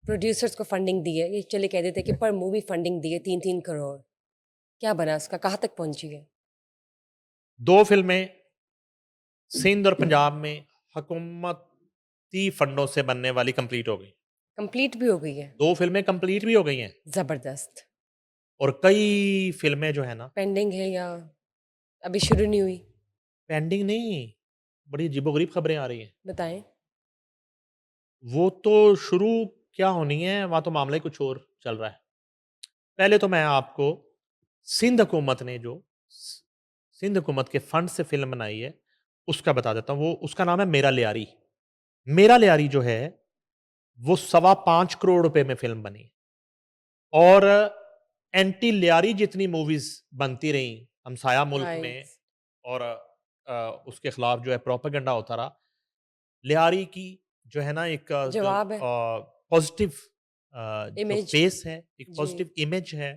Producers को funding दी है, ये चले कह देते कि पर मूवी फंडिंग दी है 3-3 करोड़। क्या बना उसका? कहाँ तक पहुँची है? 2 फिल्में सिंध और पंजाब में हुकूमती फंडों से बनने वाली कंप्लीट हो गई। कंप्लीट भी हो गई है? 2 फिल्में कंप्लीट भी हो गई हैं ज़बरदस्त। और कई फिल्में जो है ना पेंडिंग है या अभी शुरू नहीं हुई? पेंडिंग नहीं, बड़ी अजीबो-गरीब खबरें आ रही हैं। बताएँ। वो तो शुरू क्या होनी है, वहाँ तो मामला ही कुछ और चल रहा है। पहले तो मैं आपको सिंध हुकूमत ने जो स सिंध हुकूमत के फंड से फ़िल्म बनाई है, उसका बता देता हूँ। वो उसका नाम है मेरा लियारी। मेरा लियारी जो है, वो सवा 5 करोड़ रुपए में फ़िल्म बनी और एंटी लियारी जितनी मूवीज़ बनती रहीं, हमसाया मुल्क में नाइस। और उसके खिलाफ जो है प्रोपेगेंडा होता रहा। लियारी की जो है ना एक जो जवाब है। पॉज़िटिव जो इमेज। फ़ेस है, एक जी। पॉज़िटिव इमेज है,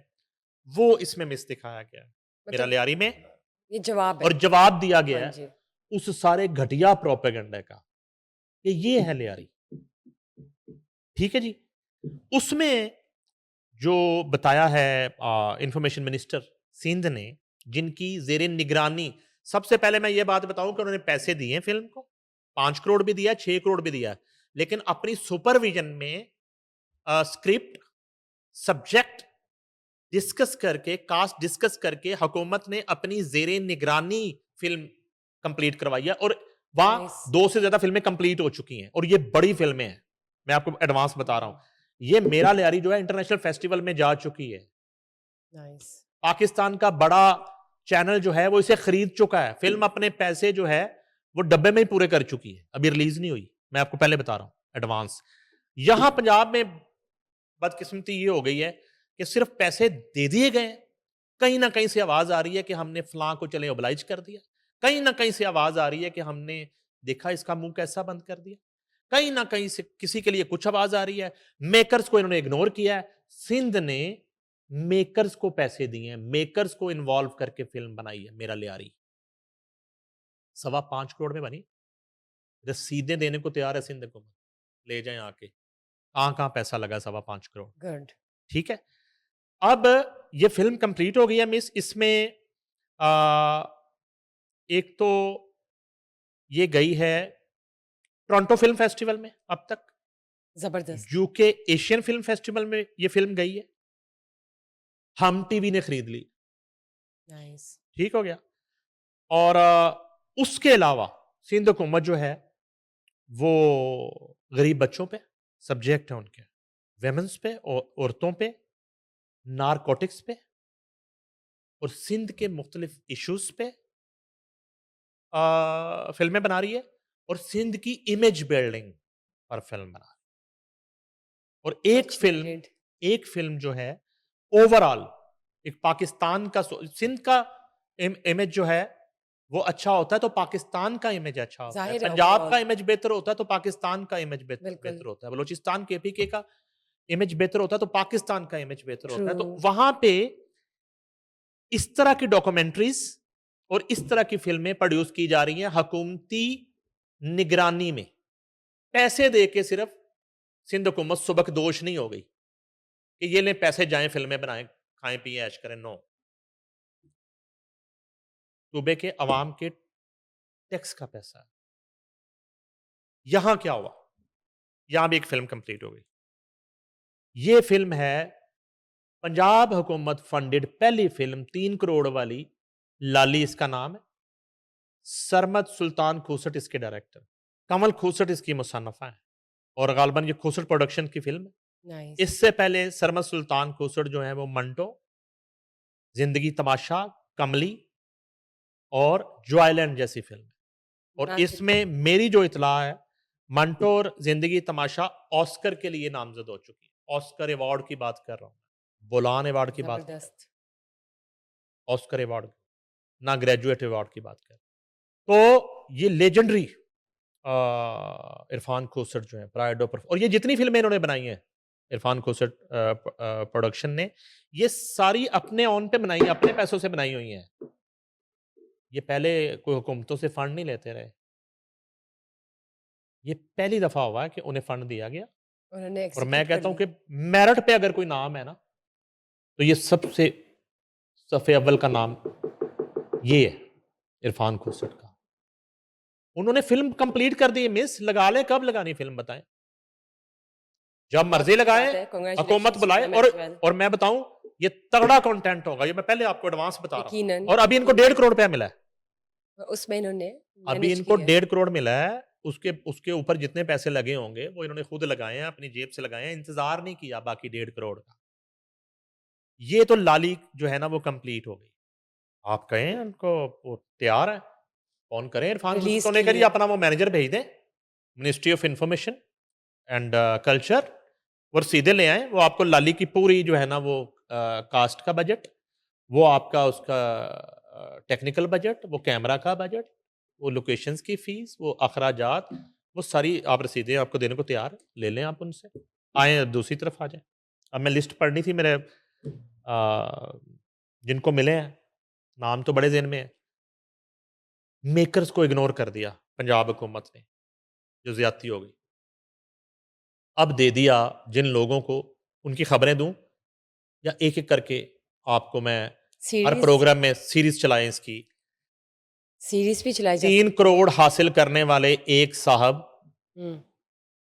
वो इसमें मिस दिखाया गया है, मेरा मतलब लियारी में ये जवाब है। और जवाब दिया हाँ गया है जी। उस सारे घटिया प्रोपेगेंडा का, कि ये है लियारी। ठीक है जी? उसमें जो बताया है इन्फॉर्मेशन मिनिस्टर सिंध ने, जिनकी ज़ेरे निगरानी सबसे पहले मैं ये बात बताऊँ कि उन्होंने पैसे दिए हैं फ़िल्म को, 5 करोड़ भी दिया है, 6 करोड़ भी दिया है। लेकिन अपनी सुपरविज़न में स्क्रिप्ट, सब्जेक्ट डिस्कस करके, कास्ट डिस्कस करके हुकूमत ने अपनी ज़ेरे निगरानी फ़िल्म कंप्लीट करवाई है और नाइस। वहाँ 2 से ज़्यादा फ़िल्में कंप्लीट हो चुकी हैं और ये बड़ी फ़िल्में हैं। मैं आपको एडवांस बता रहा हूँ। ये मेरा लियारी जो है इंटरनेशनल फेस्टिवल में जा चुकी है। नाइस। पाकिस्तान का बड़ा चैनल जो है वो इसे खरीद चुका है। फ़िल्म अपने पैसे जो है वो डब्बे में ही पूरे कर चुकी है। अभी रिलीज़ नहीं हुई। मैं आपको पहले बता रहा हूँ एडवांस। यहाँ पंजाब में बदकिस्मती ये हो गई है कि सिर्फ पैसे दे दिए गए हैं। कहीं न कहीं से आवाज़ आ रही है कि हमने फलाँ को चलें ओबलाइज कर दिया। कहीं न कहीं से आवाज़ आ रही है कि हमने देखा इसका मुँह कैसा बंद कर दिया। कहीं न कहीं से किसी के लिए कुछ आवाज़ आ रही है। मेकर्स को इन्होंने इग्नोर किया है। सिंध ने मेकर्स को पैसे दिए हैं, मेकर्स को इन्वॉल्व करके फ़िल्म बनाई है मेरा लियारी। सवा 5 करोड़ में बनी। रसीदें देने को तैयार है सिंध हुकूमत। ले जाएँ आके। कहाँ-कहाँ पैसा लगा सवा 5 करोड़। गुड। ठीक है? अब ये फ़िल्म कंप्लीट हो गई है मिस इसमें एक तो ये गई है टोरंटो फ़िल्म फेस्टिवल में अब तक, ज़बरदस्त। यूके एशियन फ़िल्म फेस्टिवल में ये फ़िल्म गई है। हम टीवी ने खरीद ली। नाइस। ठीक हो गया? और उसके अलावा सिंध हुकूमत जो है, वो गरीब बच्चों पे सब्जेक्ट है उनके, वुमेन्स पे औरतों पे, नारकोटिक्स पे और सिंध के मुख्तलिफ इश्यूज़ पे फ़िल्में बना रही है और सिंध की इमेज बिल्डिंग पर फ़िल्म बना रही है। और मच नीडेड। एक फ़िल्म जो है ओवरऑल एक पाकिस्तान का सिंध का इमेज जो है वो अच्छा होता है तो पाकिस्तान का इमेज अच्छा होता है। ज़ाहिर है पंजाब ओवरऑल। का इमेज बेहतर होता है तो पाकिस्तान का इमेज बिल्कुल। बेहतर होता है। बलूचिस्तान केपीके का इमेज बेहतर होता है तो पाकिस्तान का इमेज बेहतर ट्रू। होता है। तो वहाँ पे इस तरह की डॉक्यूमेंट्रीज़ और इस तरह की फ़िल्में प्रोड्यूस की जा रही हैं हुकूमती निगरानी में। पैसे दे के सिर्फ़ सिंध हुकूमत सुबकदोश नहीं हो गई कि ये लें पैसे जाएँ फ़िल्में बनाएँ, खाएँ पिएँ ऐश करें, नो। सूबे के अवाम के टैक्स का पैसा है। यहाँ क्या हुआ? यहाँ भी एक फ़िल्म कंप्लीट हो गई। ये फ़िल्म है पंजाब हुकूमत फंडेड पहली फ़िल्म 3 करोड़ वाली, लाली इसका नाम है। सरमद सुल्तान खूसट इसके डायरेक्टर। कमल खूसट इसकी मुसन्नफ़ा है और ग़ालिबन ये खूसट प्रोडक्शन की फ़िल्म है। नाइस। इससे पहले सरमद सुल्तान खूसट जो है वो मंटो, ज़िंदगी तमाशा, कमली और जो आइलैंड जैसी फ़िल्म है। और नासिर इसमें मेरी जो इत्तला है, मंटो और ज़िंदगी तमाशा ऑस्कर के लिए नामज़द हो चुकी है। ऑस्कर अवार्ड की बात कर रहा हूँ। बोलान अवार्ड की बात नहीं कर ज़बरदस्त। रहा। ऑस्कर अवार्ड, ना ग्रेजुएट अवार्ड की बात कर रहा हूँ। तो ये लेजेंडरी इरफान खोसट जो है प्राइड ऑफ और ये जितनी फ़िल्में इन्होंने बनाई हैं, इरफान खोसट प्रोडक्शन ने, ये सारी अपने ऑन पे बनाई हैं, अपने पैसों से बनाई हुई हैं। ये पहले कोई हुकूमतों से फंड नहीं लेते रहे। ये पहली दफ़ा हुआ है कि उन्हें फंड दिया गया उन्होंने और मैं एग्जीक्यूट कर कहता हूं लिया। कि मेरिट पे अगर कोई नाम है ना, तो ये सबसे सफ़े अव्वल का नाम ये है, इरफान खोसट का। उन्होंने फिल्म कंप्लीट कर दी है मिस, लगा लें, कब लगानी फिल्म बताएं? जब बहुत मर्जी अच्छी लगाएं, बात है, हुकूमत कांग्रेचुलेशंस टू बुलाए। Them as well. और मैं बताऊं, ये तगड़ा कंटेंट होगा, ये मैं पहले आपको एडवांस बता रहा यकीनन, हूं। और अभी इनको यकीनन। 1.5 करोड़ रुपया मिला है। उसमें इन्होंने अभी मैनेज इनको किया है। 1.5 करोड़ मिला है। उसके उसके ऊपर जितने पैसे लगे होंगे वो इन्होंने खुद लगाए हैं, अपनी जेब से लगाए हैं, इंतजार नहीं किया बाकी 1.5 करोड़ का। ये तो लाली जो है ना वो कंप्लीट हो गई। आप कहें उनको, वो तैयार है, फोन करें इरफान खोसट रिलीज को, के नहीं करिए, लिए। अपना वो मैनेजर भेज दें, ministry of information and culture, और सीधे ले आए। वो आपको लाली की पूरी जो है ना वो कास्ट का बजट, वो आपका उसका टेक्निकल बजट, वो कैमरा का बजट, वो लोकेशंस की फीस, वो अखराजात, वो सारी आप रसीदें आपको देने को तैयार, ले लें आप उनसे। आए दूसरी तरफ आ जाए। अब मैं लिस्ट पढ़नी थी मेरे जिनको मिले हैं, नाम तो बड़े जेन में है। मेकर्स को इग्नोर कर दिया पंजाब हुकूमत ने, जो ज्यादती हो गई। अब दे दिया जिन लोगों को, उनकी खबरें दूं या एक एक करके आपको मैं हर सीरीज प्रोग्राम में सीरीज चलाएं इसकी। सीरीज भी चलाई जा 3 सकती है। करोड़ हासिल करने वाले एक साहब हम्म।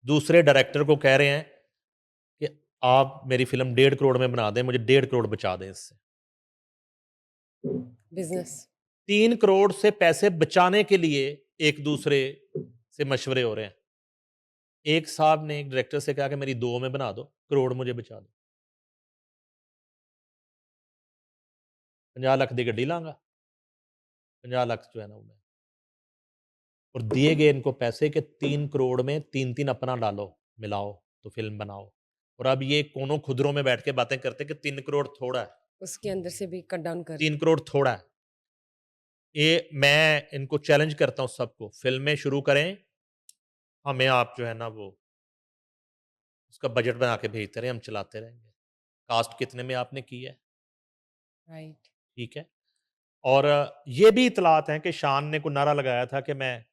दूसरे डायरेक्टर को कह रहे हैं कि आप मेरी फिल्म 1.5 करोड़ में बना दें, मुझे 1.5 करोड़ बचा दें इससे। बिजनेस। 3 करोड़ से पैसे बचाने के लिए एक दूसरे से मशवरे हो रहे हैं। एक साहब ने एक डायरेक्टर से कहा कि मेरी 2 में बना दो, करोड़ मुझे बचा दो। 50 लाख की गड्डी लांगा, 50 लाख जो है ना वो मैं। और दिए गए इनको पैसे के 3 करोड़ में 3-3 अपना डालो, मिलाओ तो फिल्म बनाओ। और अब ये कोनों खुदरों में बैठ के बातें करते कि 3 करोड़ थोड़ा है, उसके अंदर से भी कट डाउन कर 3 करोड़ थोड़ा है। ये मैं इनको चैलेंज करता हूं सबको, फिल्में शुरू करें, हमें आप जो है ना वो उसका बजट बना के भेजते रहे, हम चलाते रहेंगे। कास्ट कितने में आपने की है, राइट। ठीक है। और ये भी इतलात हैं कि शान ने को नारा लगाया था कि मैं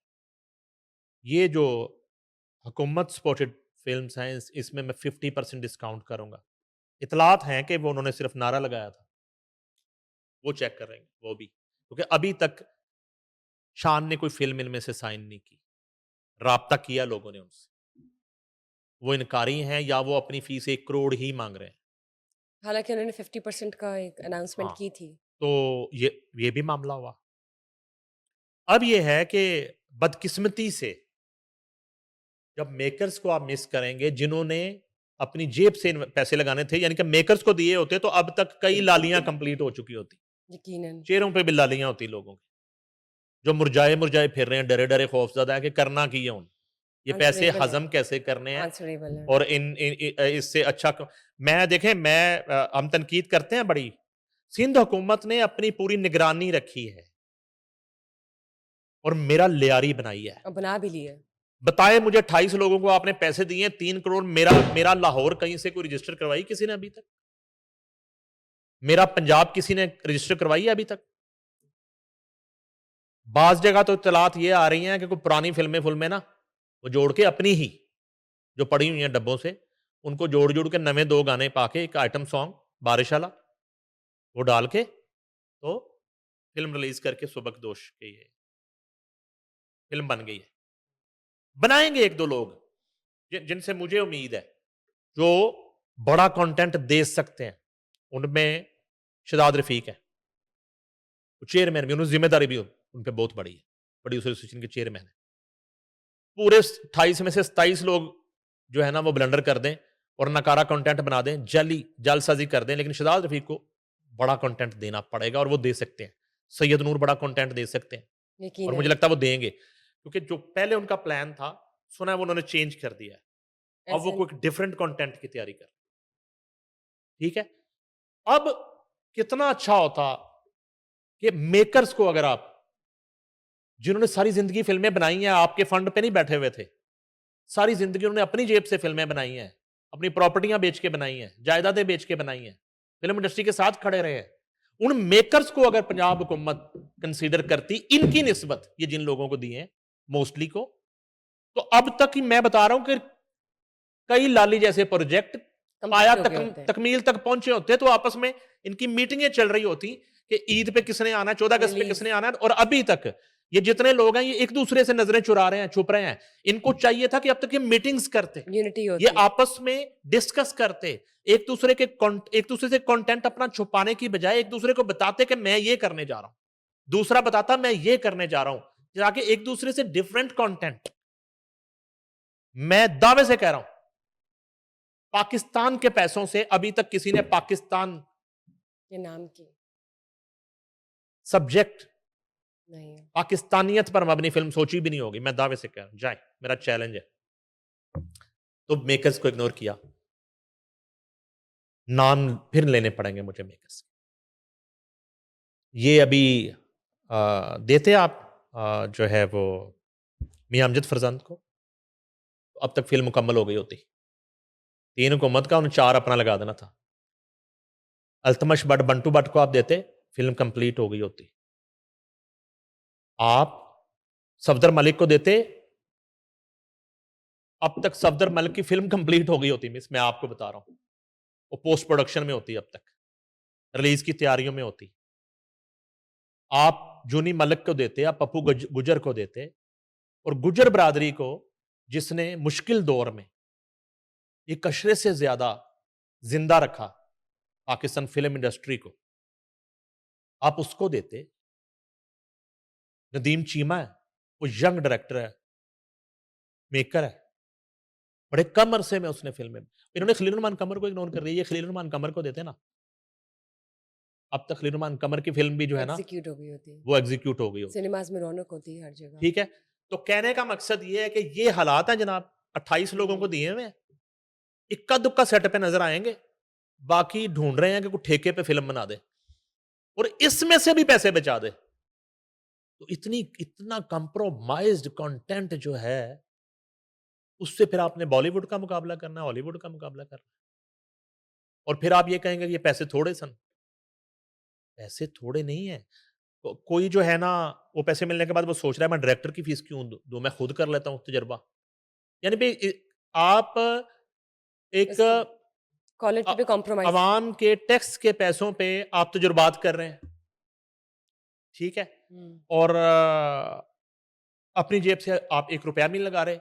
ये जो हुकूमत सपोर्टेड फिल्म्स हैं इसमें मैं 50% डिस्काउंट करूंगा। इतलात हैं कि वो उन्होंने सिर्फ नारा लगाया था, वो चेक करेंगे वो भी, क्योंकि अभी तक शान ने कोई फिल्म इनमें से साइन नहीं की। राब्ता किया लोगों ने उनसे, वो इनकारी हैं या वो अपनी फीस 1 करोड़ ही मांग रहे हैं। हालांकि उन्होंने 50% का एक अनाउंसमेंट हाँ, की थी। तो ये भी मामला हुआ। अब ये है कि बदकिस्मती से जब मेकर्स को आप मिस करेंगे जिन्होंने अपनी जेब से पैसे लगाने थे, यानी कि मेकर्स को दिए होते तो अब तक कई लालियां कंप्लीट हो चुकी होती, यकीनन। चेहरों पे भी लालियां होती लोगों की, जो मुरझाए मुरझाए फिर रहे हैं, डरे डरे खौफजदा है कि करना की है उन, ये पैसे आंसरेबल है। हजम कैसे करने हैं। आंसरेबल है। और इससे अच्छा मैं देखें, हम तनकीद करते हैं बड़ी, सिंध हुकूमत ने अपनी पूरी निगरानी रखी है और मेरा लियारी बनाई है। और बना भी लिया। बताए मुझे 28 लोगों को आपने पैसे दिए, 3 करोड़, मेरा मेरा लाहौर कहीं से कोई रजिस्टर करवाई किसी ने अभी तक? मेरा पंजाब किसी ने रजिस्टर करवाई है अभी तक? बाज जगह तो इतलात ये आ रही हैं कि कोई पुरानी फिल्में ना वो जोड़ के अपनी ही जो पड़ी हुई हैं डब्बों से, उनको जोड़ जोड़ के नवे 2 गाने पाके एक आइटम सॉन्ग बारिश वाला वो डाल के तो फिल्म रिलीज करके सुबकदोश के ये फिल्म बन गई है। बनाएंगे 1-2 लोग जिनसे मुझे उम्मीद है जो बड़ा कंटेंट दे सकते हैं। उनमें शहजाद रफीक है, चेयरमैन भी, उन्होंने जिम्मेदारी भी उन पर बहुत बड़ी है, प्रोड्यूसर एसोसिएशन के चेयरमैन है। पूरे 28 में से 27 लोग जो है ना वो ब्लंडर कर दें और नकारा कंटेंट बना दें, जालसाजी कर दें, लेकिन शहजाद रफीक को बड़ा कंटेंट देना पड़ेगा और वो दे सकते हैं। सैयद नूर बड़ा कंटेंट दे सकते हैं और मुझे यकीनन। लगता है वो देंगे, क्योंकि जो पहले उनका प्लान था सुना है वो उन्होंने चेंज कर दिया है। अब वो ऐसा कोई डिफरेंट कंटेंट की तैयारी कर, ठीक है। अब कितना अच्छा होता कि मेकर्स को, अगर आप जिन्होंने सारी जिंदगी फिल्में बनाई हैं, आपके फंड पे नहीं बैठे हुए थे, सारी जिंदगी उन्होंने अपनी जेब से फिल्में बनाई हैं, अपनी प्रॉपर्टियां बेच के बनाई हैं, जायदादें बेच के बनाई हैं, फिल्म इंडस्ट्री के साथ खड़े रहे हैं। उन मेकर्स को अगर पंजाब हुकूमत कंसीडर करती, इनकी निस्बत ये जिन लोगों को दिए मोस्टली को, तो अब तक ही मैं बता रहा हूं कि कई लाली जैसे प्रोजेक्ट पाया कंप्लीट हो गए होते हैं तकमील तक पहुंचे होते, तो आपस में इनकी मीटिंगें चल रही होती कि ईद पे किसने आना है, 14 अगस्त पे रिलीज किसने आना है, और अभी तक ये जितने लोग हैं ये एक दूसरे से नजरें चुरा रहे हैं, छुप रहे हैं। इनको चाहिए था कि अब तक ये मीटिंग्स करते, यूनिटी ये होती आपस में डिस्कस करते, एक दूसरे से कंटेंट अपना छुपाने की बजाय एक दूसरे को बताते कि मैं ये करने जा रहा हूं, दूसरा बताता मैं ये करने जा रहा हूं, जाके एक दूसरे से डिफरेंट कंटेंट। मैं दावे से कह रहा हूं पाकिस्तान के पैसों से अभी तक किसी ने पाकिस्तान के नाम की सब्जेक्ट नहीं है। पाकिस्तानियत पर मबनी फिल्म सोची भी नहीं होगी, मैं दावे से कह रहा हूं। जाए, मेरा चैलेंज है। तो मेकर्स को इग्नोर किया, नाम फिर लेने पड़ेंगे मुझे मेकर्स। ये अभी देते आप जो है वो मियां अमजद फरजंद को, तो अब तक फिल्म मुकम्मल हो गई होती। 3 हुकूमत का, उन्हें 4 अपना लगा देना था। अल्तमश बट बंटू बट को आप देते, फिल्म कंप्लीट हो गई होती। आप सफदर मलिक को देते, अब तक सफदर मलिक की फिल्म कंप्लीट हो गई होती। मिस, मैं आपको बता रहा हूं, वो पोस्ट प्रोडक्शन में होती, अब तक रिलीज की तैयारियों में होती। आप जूनी मलिक को देते, आप पप्पू गुजर को देते, और गुजर बरादरी को, जिसने मुश्किल दौर में एक अशरे से ज्यादा जिंदा रखा पाकिस्तान फिल्म इंडस्ट्री को, आप उसको देते। नदीम चीमा है, वो यंग डायरेक्टर है, मेकर है, बड़े कम अरसे में उसने फिल्में, इन्होंने खलील रहमान कमर को इग्नोर कर दिया। ये खलील रहमान कमर को देते ना, अब तक खलील रहमान कमर की फिल्म भी जो है ना एग्जीक्यूट हो गई होती है, वो एग्जीक्यूट हो गई होती। सिनेमाज में रौनक होती है हर जगह। ठीक है, तो कहने का मकसद ये है कि ये हालात हैं जनाब, 28 लोगों को दिए हुए हैं, इक्का दुक्का सेट पे नजर आएंगे, बाकी ढूंढ रहे हैं कि कोई ठेके पे फिल्म बना दे और इसमें से भी पैसे बचा दे। तो इतना कंप्रोमाइज्ड कंटेंट जो है, उससे फिर आपने बॉलीवुड का मुकाबला करना है, हॉलीवुड का मुकाबला करना है, और फिर आप ये कहेंगे कि ये पैसे थोड़े सन। पैसे थोड़े नहीं है। कोई जो है ना, वो पैसे मिलने के बाद वो सोच रहा है मैं डायरेक्टर की फीस क्यों दूं, मैं खुद कर लेता हूं तजर्बा। यानी भाई आप एक इसको क्वालिटी पे कॉम्प्रोमाइज। अवाम के टैक्स के पैसों पे आप तजुर्बात कर रहे हैं, ठीक है, और अपनी जेब से आप 1 रुपया नहीं लगा रहे,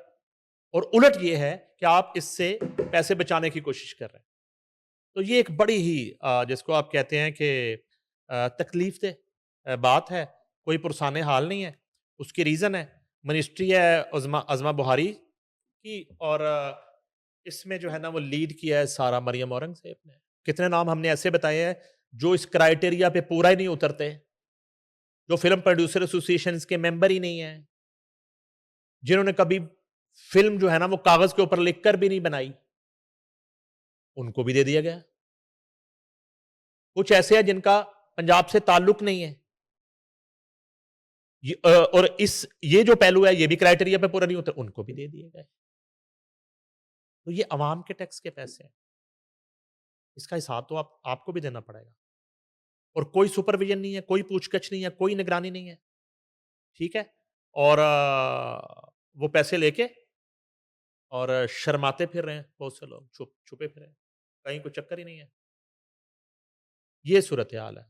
और उलट ये है कि आप इससे पैसे बचाने की कोशिश कर रहे हैं। तो ये एक बड़ी ही जिसको आप कहते हैं कि तकलीफ दे बात है, कोई पुरसाने हाल नहीं है। उसकी रीज़न है मिनिस्ट्री है अज़मा बुहारी की, और इसमें जो है ना वो लीड किया है सारा मरियम औरंगज़ेब ने। कितने नाम हमने ऐसे बताए हैं जो इस क्राइटेरिया पे पूरा ही नहीं उतरते, जो फिल्म प्रोड्यूसर एसोसिएशन के मेंबर ही नहीं है, जिन्होंने कभी फिल्म जो है ना वो कागज के ऊपर लिखकर भी नहीं बनाई, उनको भी दे दिया गया। कुछ ऐसे हैं जिनका पंजाब से ताल्लुक नहीं है, और ये जो पहलू है ये भी क्राइटेरिया पे पूरा नहीं होता, उनको भी दे दिए गए। तो ये अवाम के टैक्स के पैसे हैं, इसका हिसाब तो आपको भी देना पड़ेगा। और कोई सुपरविजन नहीं है, कोई पूछगछ नहीं है, कोई निगरानी नहीं है, ठीक है। और वो पैसे लेके और शर्माते फिर रहे हैं बहुत से लोग, छुपे फिर रहे हैं, कहीं कोई चक्कर ही नहीं है। ये सूरत हाल है।